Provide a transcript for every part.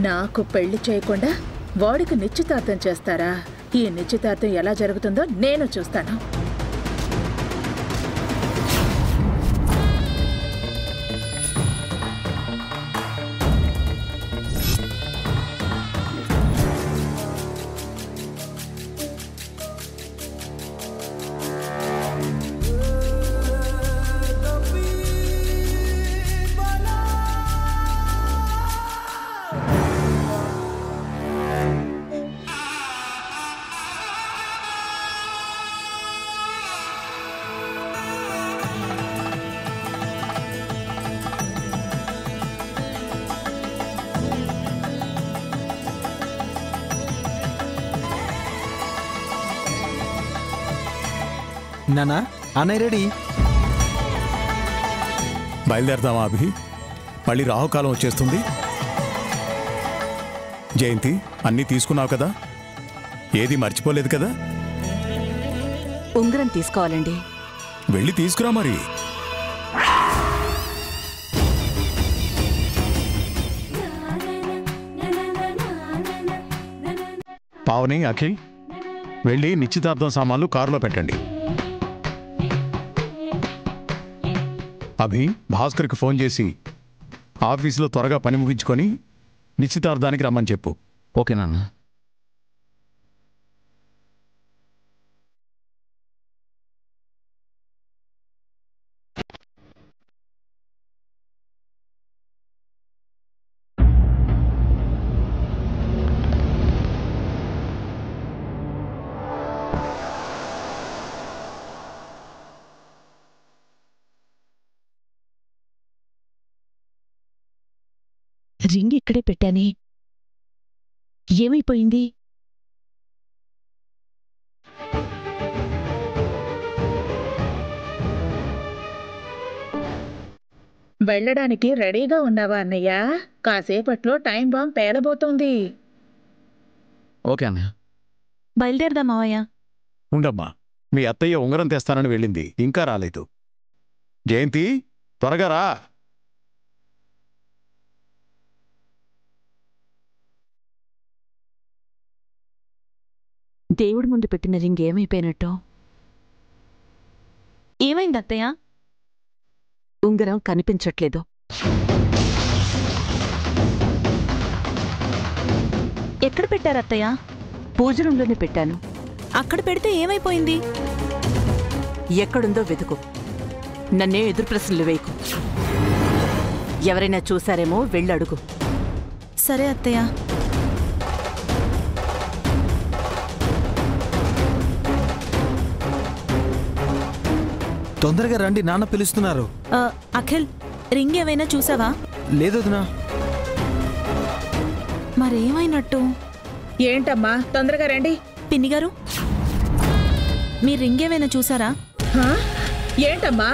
నాకు పెళ్లి చేయకుండా వాడికి నిశ్చితార్థం చేస్తారా? ఈ నిశ్చితార్థం ఎలా జరుగుతుందో నేను చూస్తాను. నానా అన్నయ్య రెడీ. బయలుదేరదామా అభి? మళ్ళీ రాహుకాలం వచ్చేస్తుంది. జయంతి, అన్నీ తీసుకున్నావు కదా? ఏది మర్చిపోలేదు కదా? ఉంగరం తీసుకోవాలండి. వెళ్ళి తీసుకురా మరి. పావని, అఖిల్ వెళ్ళి నిశ్చితార్థం సామాన్లు కారులో పెట్టండి. అభి, భాస్కర్కి ఫోన్ చేసి ఆఫీసులో త్వరగా పని ముగించుకొని నిశ్చితార్థానికి రమ్మని చెప్పు. ఓకే నాన్న. రింగ్ ఇక్కడే పెట్టానే, ఏమైపోయింది? వెళ్ళడానికి రెడీగా ఉన్నావా అన్నయ్య? కాసేపట్లో టైం బాంబ్ పేలబోతోంది. ఓకే అన్నయ్య. బయలుదేరదా మావయ్య? ఉండమ్మా, మీ అత్తయ్య ఉంగరం తెస్తానని వెళ్ళింది, ఇంకా రాలేదు. జయంతి, త్వరగా రా. దేవుడి ముందు పెట్టిన రింగ్ ఏమైపోయినట్టు? ఏమైంది అత్తయ్య? ఉంగరం కనిపించట్లేదు. ఎక్కడ పెట్టారు అత్తయ్య? పూజ రూంలోనే పెట్టాను. అక్కడ పెడితే ఏమైపోయింది? ఎక్కడుందో వెతుకు, నన్నే ఎదురు ప్రశ్నలు వేయకు. ఎవరైనా చూసారేమో వెళ్ళడుగు. సరే అత్తయ్య. తొందరగా రండి, నాన్న పిలుస్తున్నారు. అఖిల్, రింగ్ ఏమైనా చూసావా? లేదు వదినా. మరేమైనట్టు? ఏంటమ్మా, తొందరగా రండి. పిన్ని గారు, మీ రింగ్ ఏమైనా చూసారా? ఏంటమ్మా,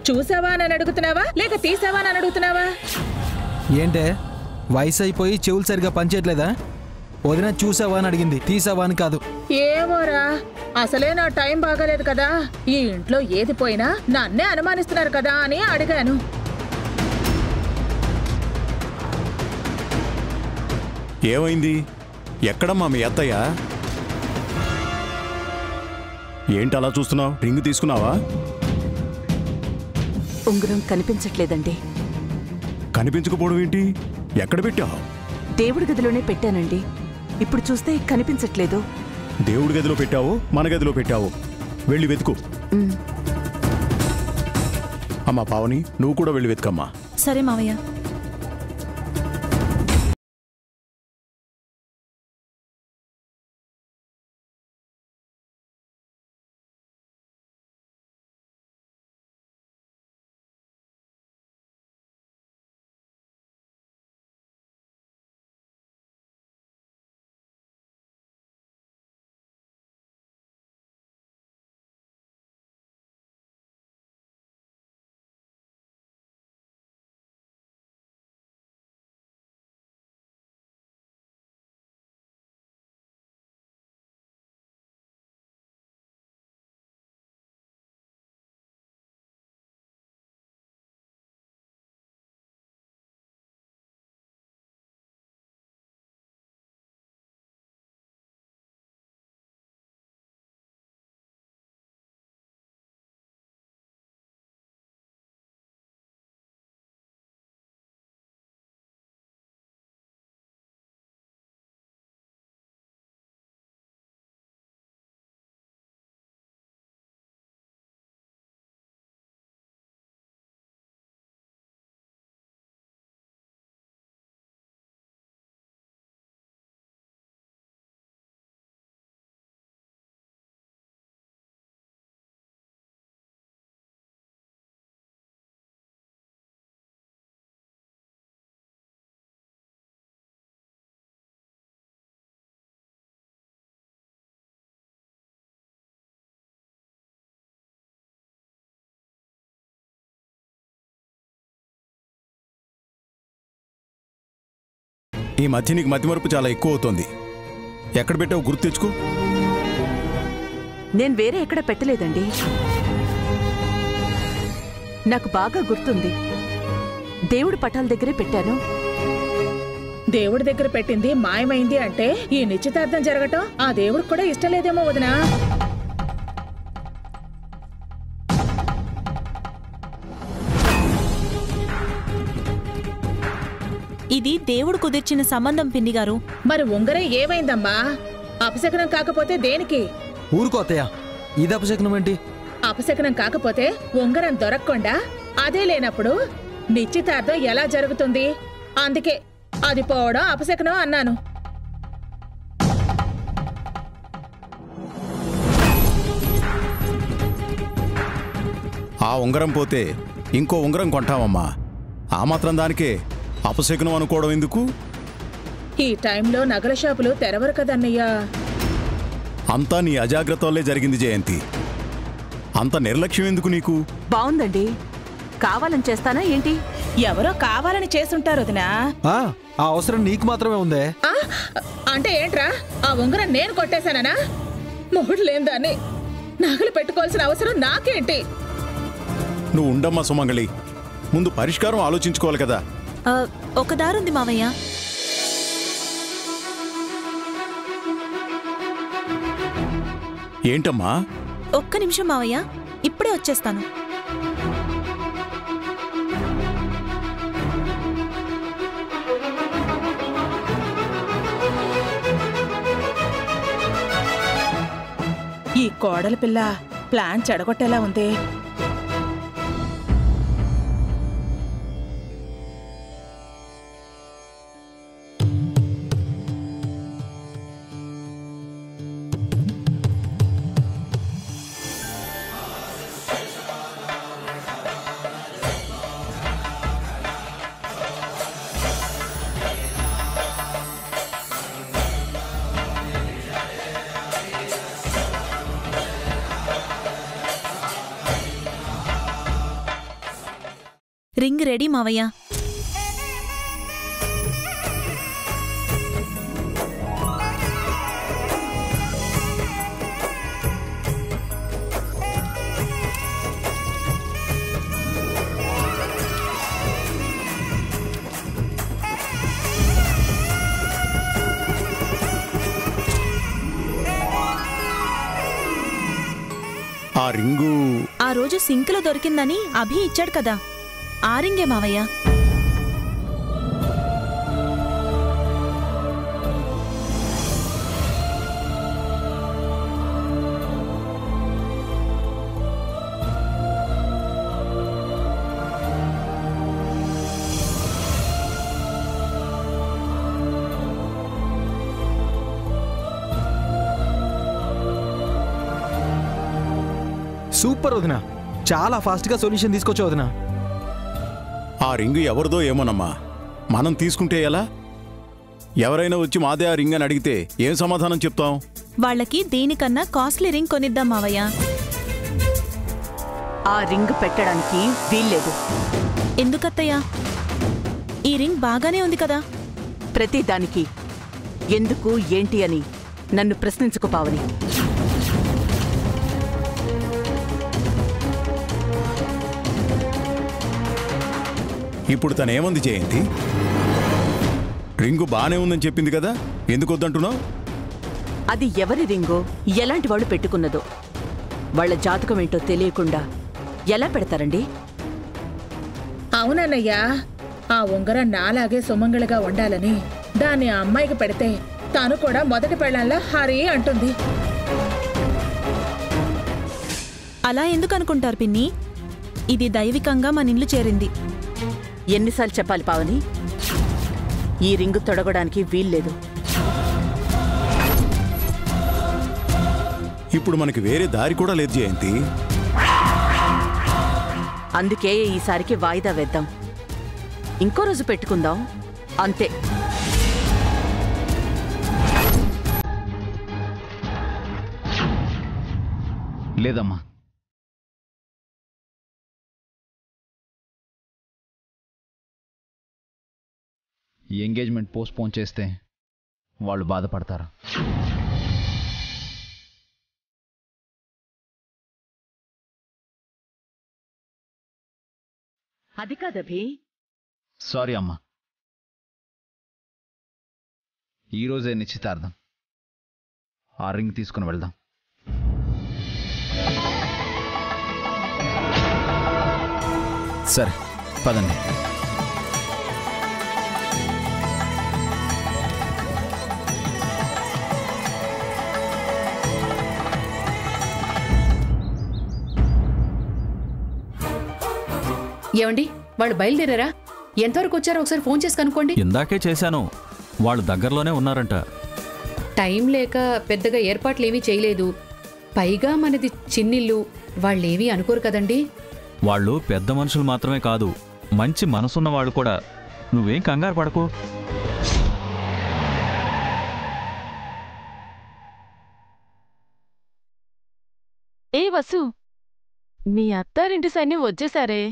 చూసావా అని అడుగుతున్నావా లేక తీసావా అని అడుగుతున్నావా? ఏంటే వయసు అయిపోయి చెవులు సరిగా పనిచేయట్లేదా? వదిన చూసావా అని అడిగింది, తీసావా అని కాదు. ఏమోరా, అసలే నా టైం బాగాలేదు కదా. ఈ ఇంట్లో ఏది పోయినా నన్నే అనుమానిస్తున్నారు కదా అని అడిగాను. ఏమైంది? ఎక్కడమ్మా మీ అత్తయ్య? ఏంటి అలా చూస్తున్నావు? రింగ్ తీసుకున్నావా? ఉంగరం కనిపించట్లేదండి. కనిపించకపోవడం ఏంటి? ఎక్కడ పెట్టావు? దేవుడి గదిలోనే పెట్టానండి. ఇప్పుడు చూస్తే కనిపించట్లేదు. దేవుడి గదిలో పెట్టావు, మన గదిలో పెట్టావు. వెళ్ళి వెతుకు. అమ్మా పావని, నువ్వు కూడా వెళ్ళి వెతుకమ్మా. సరే మావయ్య. ఈ మధ్య నీకు మతిమరుపు చాలా ఎక్కువ అవుతోంది. ఎక్కడ పెట్టావు గుర్తు తెచ్చుకో. నేను వేరే ఎక్కడ పెట్టలేదండి. నాకు బాగా గుర్తుంది. దేవుడి పటాల దగ్గరే పెట్టాను. దేవుడి దగ్గర పెట్టింది మాయమైంది అంటే ఈ నిశ్చితార్థం జరగటం ఆ దేవుడికి కూడా ఇష్టం లేదేమో వదినా. ఇది దేవుడు కుదిర్చిన సంబంధం పిన్ని గారు. మరి ఉంగరం ఏమైందమ్మా? అపశకనం కాకపోతే దేనికి? ఊరుకో అత్తయ్య, ఇది అపశకునం ఏంటి? అపశకనం కాకపోతే ఉంగరం దొరకకుండా అదే లేనప్పుడు నిశ్చితార్థం ఎలా జరుగుతుంది? అందుకే అది పోవడం అపశకనం అన్నాను. ఆ ఉంగరం పోతే ఇంకో ఉంగరం కొంటామమ్మా. ఆ మాత్రం దానికే అపశకునం అనుకోవడం ఎందుకు? ఈ టైంలో నగల షాపులు తెరవరు కదన్నయ్యా. అంతా నీ అజాగ్రత్త వల్లే జరిగింది జయంతి. అంత నిర్లక్ష్యం ఎందుకు నీకు? బావుందండి. కావాలని చేస్తానా ఏంటి? ఎవరో కావాలని చేసుంటారు వదినా. ఆ అవసరం నీకు మాత్రమే ఉందే. అంటే ఏంట్రా? ఆ ఉంగరం నేను కొట్టేశానా? మొగుడు లేని దాన్ని నగలు పెట్టుకోవాల్సిన అవసరం నాకేంటి? నువ్వు ఉండమ్మా సుమంగళి, ముందు పరిష్కారం ఆలోచించుకోవాలి కదా. ఒక దారుంది మావయ్య. ఏంటమ్మా? ఒక్క నిమిషం మావయ్య, ఇప్పుడే వచ్చేస్తాను. ఈ కోడలి పిల్ల ప్లాన్ చెడగొట్టేలా ఉంది. రింగ్ రెడీ మావయ్య. ఆ రింగు ఆ రోజు సింక్లో దొరికిందని అభి ఇచ్చాడు కదా, ఆ రింగే మావయ్య. సూపర్ వదినా, చాలా ఫాస్ట్గా సొల్యూషన్ తీసుకొచ్చావు వదినా. ఆ రింగు ఎవరిదో ఏమోనమ్మా, మనం తీసుకుంటే ఎలా? ఎవరైనా వచ్చి మాదే ఆ రింగ్ అని అడిగితే ఏం సమాధానం చెప్తాం? వాళ్ళకి దీనికన్నా కాస్ట్లీ రింగ్ కొనిద్దాం మావయ్య. ఆ రింగ్ పెట్టడానికి వీల్లేదు. ఎందుకత్తయ్యా? ఈ రింగ్ బాగానే ఉంది కదా. ప్రతిదానికి ఎందుకు ఏంటి అని నన్ను ప్రశ్నించుకు పావని. ఇప్పుడు తనేమంది జయంతి? రింగు బానే ఉందని చెప్పింది కదా, ఎందుకు వద్దంటున్నావు? అది ఎవరి రింగో, ఎలాంటి వాళ్ళు పెట్టుకున్నదో, వాళ్ళ జాతకం ఏంటో తెలియకుండా ఎలా పెడతారండి? అవునన్నయ్యా, ఆ ఉంగరం నాలాగే సుమంగళిగా ఉండాలని దాన్ని ఆ అమ్మాయికి పెడితే తాను కూడా మొదటి పెళ్ళంలా హరి అంటుంది. అలా ఎందుకు అనుకుంటారు పిన్ని? ఇది దైవికంగా మన ఇల్లు చేరింది. ఎన్నిసార్లు చెప్పాలి పావని? ఈ రింగు తొడగడానికి వీల్లేదు. ఇప్పుడు మనకి వేరే దారి కూడా లేదు జయంతి. అందుకే ఈసారికి వాయిదా వేద్దాం. ఇంకో రోజు పెట్టుకుందాం, అంతే. లేదమ్మా, ఈ ఎంగేజ్మెంట్ పోస్ట్పోన్ చేస్తే వాళ్ళు బాధపడతారు. అది కాదభి. సారీ అమ్మా, ఈరోజే నిశ్చితార్థం. ఆ రింగ్ తీసుకుని వెళ్దాం. సరే పదండి. ఏమండి, వాళ్ళు బయలుదేరారా? ఎంతవరకు వచ్చారో ఒకసారి ఫోన్ చేసి కనుక్కోండి. ఇందాకే చేశాను, వాళ్ళు దగ్గరలోనే ఉన్నారంట. టైం లేక పెద్దగా ఏర్పాట్లేమీ చేయలేదు. పైగా మనది చిన్నిల్లు, వాళ్ళేమీ అనుకోరు కదండి. వాళ్ళు పెద్ద మనుషులు మాత్రమే కాదు, మంచి మనసున్న వాళ్ళు కూడా. నువ్వేం కంగారు పడకు. ఏ వసు, మీ అత్తారింటి సైన్యం వచ్చేసారే.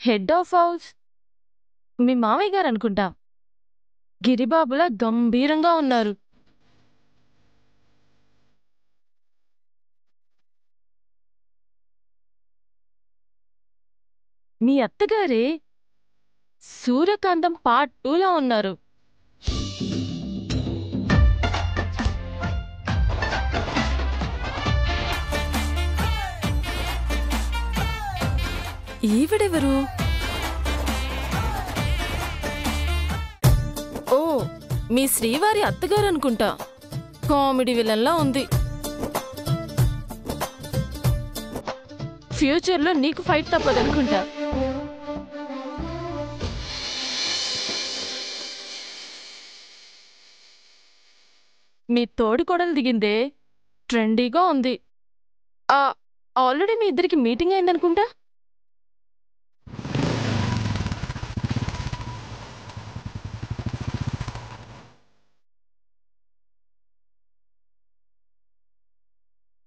హెడ్ ఆఫ్ హౌస్ మీ మామయ్య గారు అనుకుంటా. గిరిబాబులా గంభీరంగా ఉన్నారు. మీ అత్తగారే సూర్యకాంతం పార్ట్ 2లా ఉన్నారు. ఈవిడెవరు? ఓ, మీ శ్రీవారి అత్తగారు అనుకుంటా. కామెడీ విలన్లా ఉంది. ఫ్యూచర్లో నీకు ఫైట్ తప్పదనుకుంటా. మీ తోడికోడలు దిగిందే ట్రెండీగా ఉంది. ఆల్రెడీ మీ ఇద్దరికి మీటింగ్ అయిందనుకుంటా.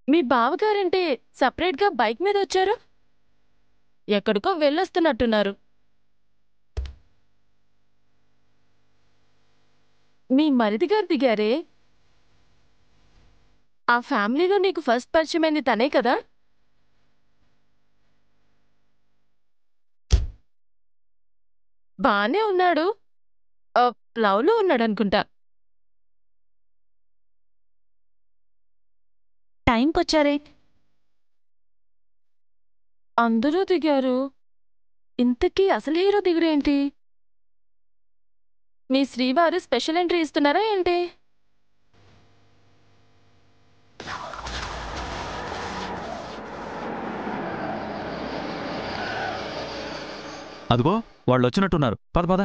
మీ బావగారంటే సపరేట్గా బైక్ మీద వచ్చారు. ఎక్కడికో వెళ్ళొస్తున్నట్టున్నారు. మీ మరిది గారు దిగారే, ఆ ఫ్యామిలీలో నీకు ఫస్ట్ పరిచయమైంది తనే కదా. బానే ఉన్నాడు, లవ్లో ఉన్నాడు అనుకుంటా. టైంకొచ్చారే. అందరూ దిగారు, ఇంతకీ అసలు హీరో దిగుడేంటి? మీ శ్రీవారు స్పెషల్ ఎంట్రీ ఇస్తున్నారా ఏంటి? అదిగో వాళ్ళు వచ్చినట్టున్నారు. పద పద.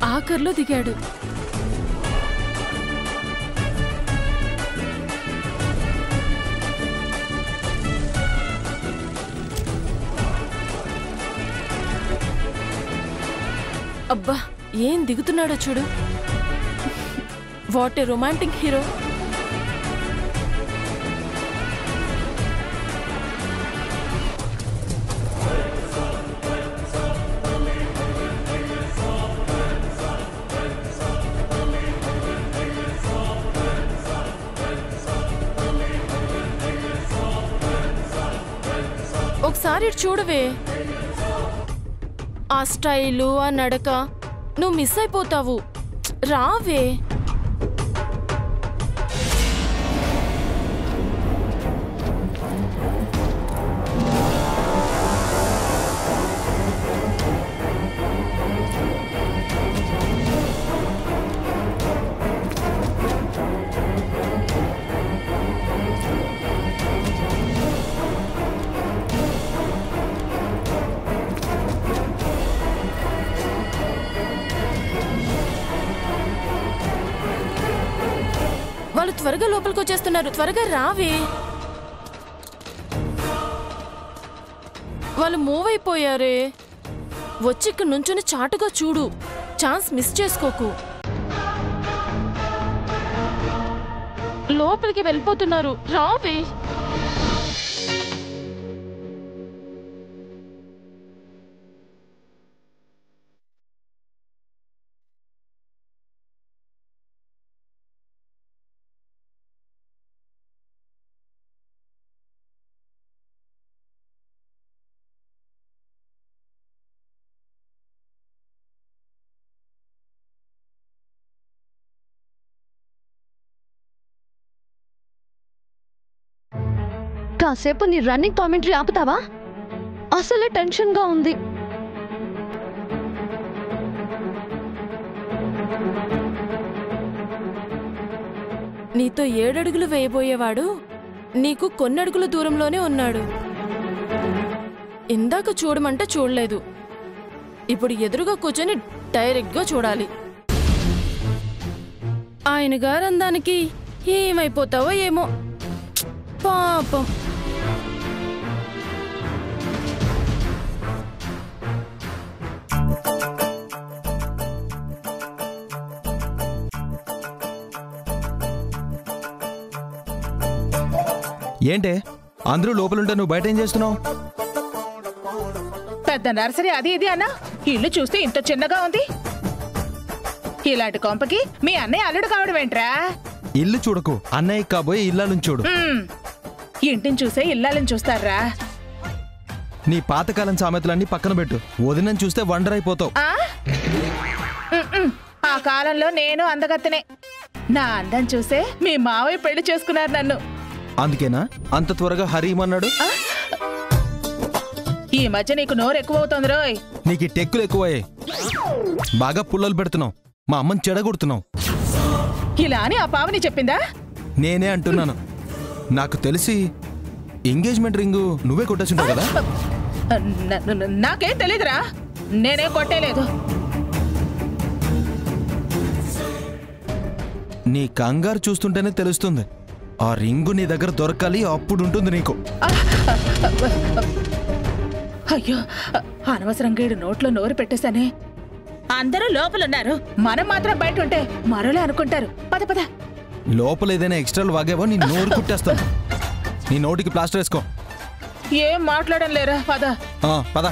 ఆఖర్లో దిగాడు. అబ్బా, ఏం దిగుతున్నాడో చూడు. What a romantic hero. ఒకసారి చూడవే, ఆ స్టైలు, ఆ నడక, నువ్వు మిస్ అయిపోతావు. రావే. త్వరగా లోపలికి వచ్చేస్తున్నారు. త్వరగా రావే. వాళ్ళు మూవ్ అయిపోయారే. వచ్చి ఇక్కడ నుంచుని చాటుగా చూడు. ఛాన్స్ మిస్ చేసుకోకు. లోపలికి వెళ్ళిపోతున్నారు. రావే. కాసేపు నీ రన్నింగ్ కామెంటరీ ఆపుతావా? అసలే టెన్షన్గా ఉంది. నీతో 7 అడుగులు వేయబోయేవాడు నీకు కొన్ని అడుగుల దూరంలోనే ఉన్నాడు. ఇందాక చూడమంటే చూడలేదు. ఇప్పుడు ఎదురుగా కూర్చొని డైరెక్ట్గా చూడాలి. ఆయన గారు అందానికి ఏమైపోతావో ఏమో. పాపం. ఏంటే అందరూ లోపలుంటే నువ్వు బయట ఏం చేస్తున్నావు? పెద్ద నర్సరీ అది ఇది అన్నా. ఇల్లు చూస్తే ఇంత చిన్నగా ఉంది. ఇలాంటి కొంపకి మీ అన్నయ్య అల్లుడు కావడం ఏంట్రా? ఇల్లు చూడకు, అన్నయ్య కాబోయే ఇల్లాలను చూడు. ఇంటిని చూసే ఇల్లాలని చూస్తారా? నీ పాతకాలం సామెతలన్నీ పక్కన పెట్టు. వదినని చూస్తే వండర్ అయిపోతావు. ఆ కాలంలో నేను అందగత్తెనే. నా అందం చూసే మీ మావయ్య పెళ్లి చేసుకున్నారు నన్ను. అందుకేనా అంత త్వరగా హరీమన్నాడు? ఈ మధ్య నీకు నోరు ఎక్కువ అవుతోంది రోయ్. నీకు టెక్కులు ఎక్కువయ్యాయి. బాగా పుల్లలు పెడుతున్నావు. మా అమ్మని చెడగొడుతున్నావు. ఇలా అని ఆ పావని చెప్పిందా? నేనే అంటున్నాను. నాకు తెలిసి ఎంగేజ్మెంట్ రింగు నువ్వే కొట్టేసింటావు కదా? నాకేం తెలీదురా. నేనేం కొట్టేలేదు. నీ కంగారు చూస్తుంటేనే తెలుస్తుంది. ఆ రింగు నీ దగ్గర దొరకాలి, అప్పుడు ఉంటుంది నీకు. అయ్యో, అనవసరంగా ఈడు నోట్లో నోరు పెట్టేశానే. అందరూ లోపలున్నారు, మనం మాత్రం బయట ఉంటే మరోలే అనుకుంటారు. పద పద. లోపల ఏదైనా ఎక్స్ట్రాలు వాగేవో నీ నోరు కుట్టేస్తాను. నీ నోటికి ప్లాస్టర్ వేసుకో. ఏం మాట్లాడడం లేరా? పద పద.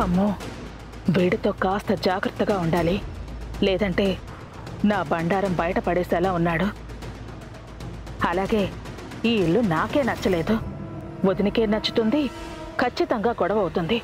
అమ్మో, వీడితో కాస్త జాగ్రత్తగా ఉండాలి. లేదంటే నా బండారం బయట పడేసేలా ఉన్నాడు. అలాగే ఈ ఇల్లు నాకే నచ్చలేదు, వదినకే నచ్చుతుంది. ఖచ్చితంగా గొడవ అవుతుంది.